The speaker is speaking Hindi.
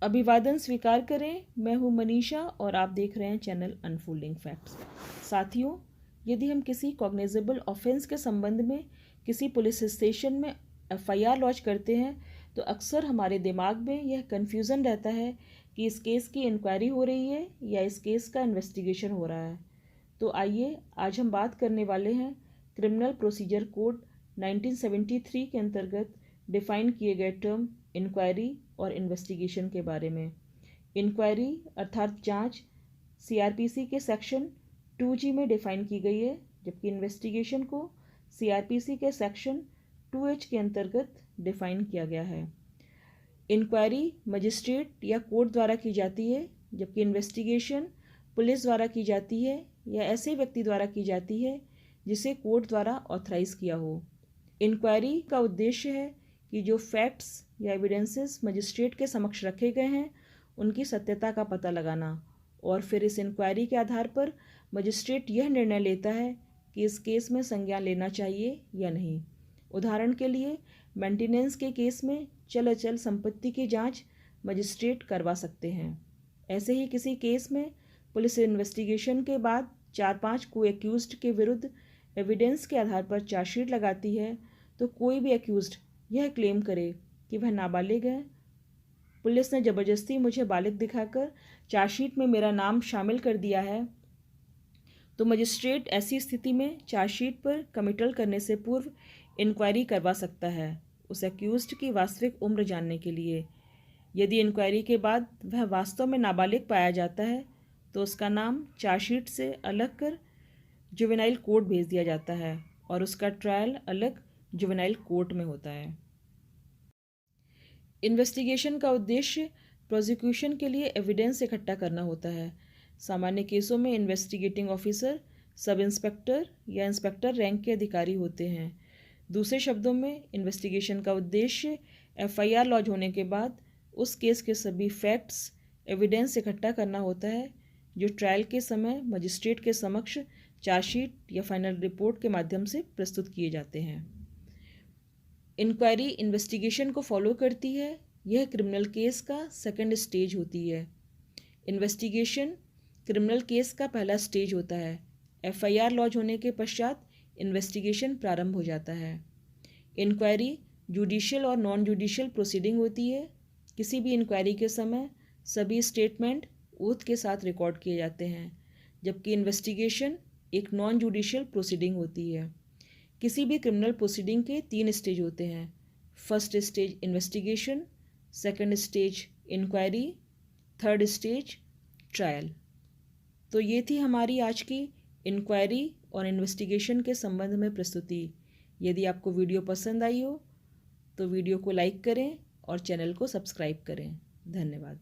अभिवादन स्वीकार करें। मैं हूं मनीषा और आप देख रहे हैं चैनल अनफोल्डिंग फैक्ट्स। साथियों, यदि हम किसी कॉग्निजेबल ऑफेंस के संबंध में किसी पुलिस स्टेशन में एफआईआर लॉन्च करते हैं तो अक्सर हमारे दिमाग में यह कन्फ्यूज़न रहता है कि इस केस की इंक्वायरी हो रही है या इस केस का इन्वेस्टिगेशन हो रहा है। तो आइए आज हम बात करने वाले हैं क्रिमिनल प्रोसीजर कोड 1973 के अंतर्गत डिफाइन किए गए टर्म इंक्वायरी और इन्वेस्टिगेशन के बारे में। इंक्वायरी अर्थात जांच सीआरपीसी के सेक्शन 2G में डिफाइन की गई है, जबकि इन्वेस्टिगेशन को सीआरपीसी के सेक्शन 2H के अंतर्गत डिफाइन किया गया है। इंक्वायरी मजिस्ट्रेट या कोर्ट द्वारा की जाती है, जबकि इन्वेस्टिगेशन पुलिस द्वारा की जाती है या ऐसे व्यक्ति द्वारा की जाती है जिसे कोर्ट द्वारा ऑथराइज किया हो। इंक्वायरी का उद्देश्य है कि जो फैक्ट्स या एविडेंसेस मजिस्ट्रेट के समक्ष रखे गए हैं उनकी सत्यता का पता लगाना, और फिर इस इंक्वायरी के आधार पर मजिस्ट्रेट यह निर्णय लेता है कि इस केस में संज्ञान लेना चाहिए या नहीं। उदाहरण के लिए मेंटेनेंस के केस में चल अचल संपत्ति की जांच मजिस्ट्रेट करवा सकते हैं। ऐसे ही किसी केस में पुलिस इन्वेस्टिगेशन के बाद 4-5 को एक्यूज्ड के विरुद्ध एविडेंस के आधार पर चार्जशीट लगाती है, तो कोई भी एक्यूज्ड यह क्लेम करे कि वह नाबालिग है, पुलिस ने ज़बरदस्ती मुझे बालिग दिखाकर चार्जशीट में मेरा नाम शामिल कर दिया है, तो मजिस्ट्रेट ऐसी स्थिति में चार्जशीट पर कमिटल करने से पूर्व इंक्वायरी करवा सकता है उस एक्यूज्ड की वास्तविक उम्र जानने के लिए। यदि इंक्वायरी के बाद वह वास्तव में नाबालिग पाया जाता है तो उसका नाम चार्जशीट से अलग कर जुवेनाइल कोर्ट भेज दिया जाता है और उसका ट्रायल अलग जुवेनाइल कोर्ट में होता है। इन्वेस्टिगेशन का उद्देश्य प्रोसिक्यूशन के लिए एविडेंस इकट्ठा करना होता है। सामान्य केसों में इन्वेस्टिगेटिंग ऑफिसर सब इंस्पेक्टर या इंस्पेक्टर रैंक के अधिकारी होते हैं। दूसरे शब्दों में इन्वेस्टिगेशन का उद्देश्य एफआईआर लॉन्च होने के बाद उस केस के सभी फैक्ट्स एविडेंस इकट्ठा करना होता है जो ट्रायल के समय मजिस्ट्रेट के समक्ष चार्जशीट या फाइनल रिपोर्ट के माध्यम से प्रस्तुत किए जाते हैं। इंक्वायरी इन्वेस्टिगेशन को फॉलो करती है। यह क्रिमिनल केस का सेकंड स्टेज होती है। इन्वेस्टिगेशन क्रिमिनल केस का पहला स्टेज होता है। एफआईआर लॉन्च होने के पश्चात इन्वेस्टिगेशन प्रारंभ हो जाता है। इंक्वायरी जुडिशियल और नॉन जुडिशियल प्रोसीडिंग होती है। किसी भी इंक्वायरी के समय सभी स्टेटमेंट ओथ के साथ रिकॉर्ड किए जाते हैं, जबकि इन्वेस्टिगेशन एक नॉन जुडिशियल प्रोसीडिंग होती है। किसी भी क्रिमिनल प्रोसीडिंग के 3 स्टेज होते हैं। First stage investigation, second stage inquiry, third stage trial. तो ये थी हमारी आज की इंक्वायरी और इन्वेस्टिगेशन के संबंध में प्रस्तुति। यदि आपको वीडियो पसंद आई हो तो वीडियो को लाइक करें और चैनल को सब्सक्राइब करें। धन्यवाद।